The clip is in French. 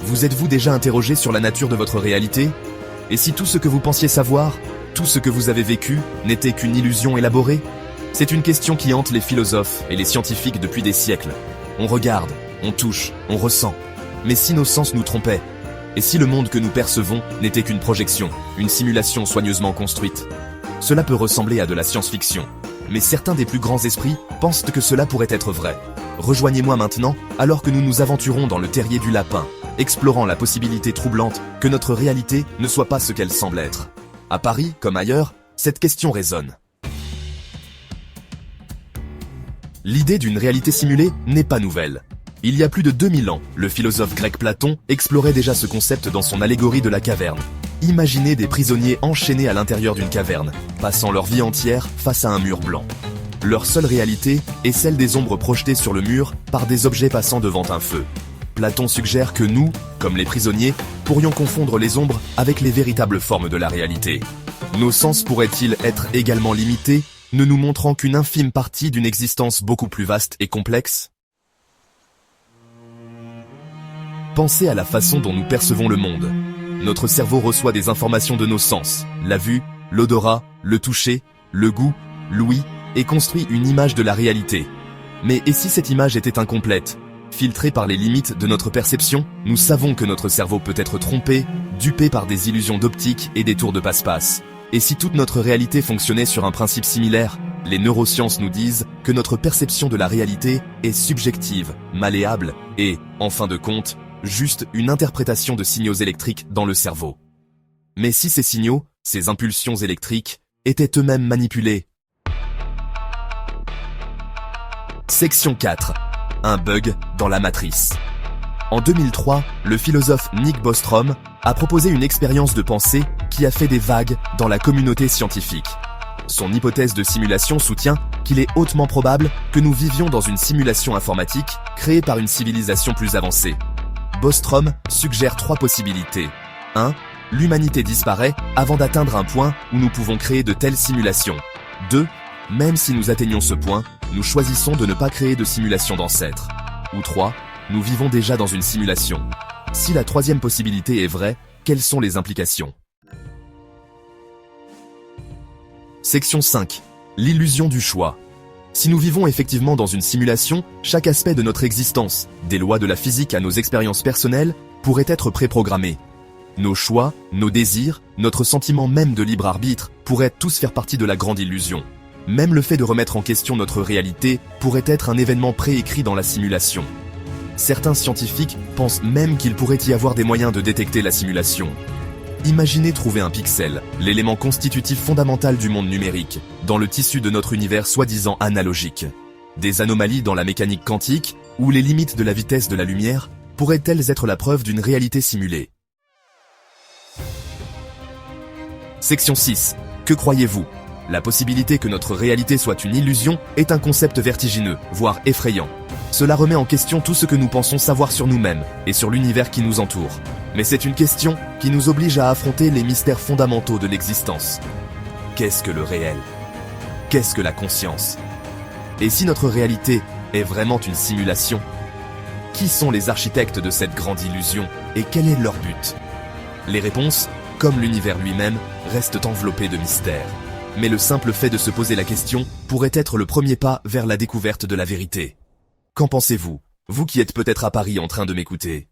Vous êtes-vous déjà interrogé sur la nature de votre réalité? Et si tout ce que vous pensiez savoir, tout ce que vous avez vécu, n'était qu'une illusion élaborée? C'est une question qui hante les philosophes et les scientifiques depuis des siècles. On regarde, on touche, on ressent. Mais si nos sens nous trompaient? Et si le monde que nous percevons n'était qu'une projection, une simulation soigneusement construite? Cela peut ressembler à de la science-fiction. Mais certains des plus grands esprits pensent que cela pourrait être vrai. Rejoignez-moi maintenant, alors que nous nous aventurons dans le terrier du lapin, explorant la possibilité troublante que notre réalité ne soit pas ce qu'elle semble être. À Paris, comme ailleurs, cette question résonne. L'idée d'une réalité simulée n'est pas nouvelle. Il y a plus de 2000 ans, le philosophe grec Platon explorait déjà ce concept dans son allégorie de la caverne. Imaginez des prisonniers enchaînés à l'intérieur d'une caverne, passant leur vie entière face à un mur blanc. Leur seule réalité est celle des ombres projetées sur le mur par des objets passant devant un feu. Platon suggère que nous, comme les prisonniers, pourrions confondre les ombres avec les véritables formes de la réalité. Nos sens pourraient-ils être également limités, ne nous montrant qu'une infime partie d'une existence beaucoup plus vaste et complexe? Pensez à la façon dont nous percevons le monde. Notre cerveau reçoit des informations de nos sens, la vue, l'odorat, le toucher, le goût, l'ouïe, et construit une image de la réalité. Mais et si cette image était incomplète? Filtrée par les limites de notre perception, nous savons que notre cerveau peut être trompé, dupé par des illusions d'optique et des tours de passe-passe. Et si toute notre réalité fonctionnait sur un principe similaire? Les neurosciences nous disent que notre perception de la réalité est subjective, malléable, et, en fin de compte, juste une interprétation de signaux électriques dans le cerveau. Mais si ces signaux, ces impulsions électriques, étaient eux-mêmes manipulés? Section 4. Un bug dans la matrice. En 2003, le philosophe Nick Bostrom a proposé une expérience de pensée qui a fait des vagues dans la communauté scientifique. Son hypothèse de simulation soutient qu'il est hautement probable que nous vivions dans une simulation informatique créée par une civilisation plus avancée. Bostrom suggère 3 possibilités. 1. L'humanité disparaît avant d'atteindre un point où nous pouvons créer de telles simulations. 2. Même si nous atteignons ce point, nous choisissons de ne pas créer de simulation d'ancêtres. Ou 3. Nous vivons déjà dans une simulation. Si la 3e possibilité est vraie, quelles sont les implications? Section 5. L'illusion du choix. Si nous vivons effectivement dans une simulation, chaque aspect de notre existence, des lois de la physique à nos expériences personnelles, pourrait être préprogrammé. Nos choix, nos désirs, notre sentiment même de libre arbitre pourraient tous faire partie de la grande illusion. Même le fait de remettre en question notre réalité pourrait être un événement préécrit dans la simulation. Certains scientifiques pensent même qu'il pourrait y avoir des moyens de détecter la simulation. Imaginez trouver un pixel, l'élément constitutif fondamental du monde numérique, dans le tissu de notre univers soi-disant analogique. Des anomalies dans la mécanique quantique, ou les limites de la vitesse de la lumière, pourraient-elles être la preuve d'une réalité simulée? Section 6. Que croyez-vous? La possibilité que notre réalité soit une illusion est un concept vertigineux, voire effrayant. Cela remet en question tout ce que nous pensons savoir sur nous-mêmes et sur l'univers qui nous entoure. Mais c'est une question qui nous oblige à affronter les mystères fondamentaux de l'existence. Qu'est-ce que le réel? Qu'est-ce que la conscience? Et si notre réalité est vraiment une simulation? Qui sont les architectes de cette grande illusion et quel est leur but? Les réponses, comme l'univers lui-même, restent enveloppées de mystères. Mais le simple fait de se poser la question pourrait être le premier pas vers la découverte de la vérité. Qu'en pensez-vous, vous qui êtes peut-être à Paris en train de m'écouter?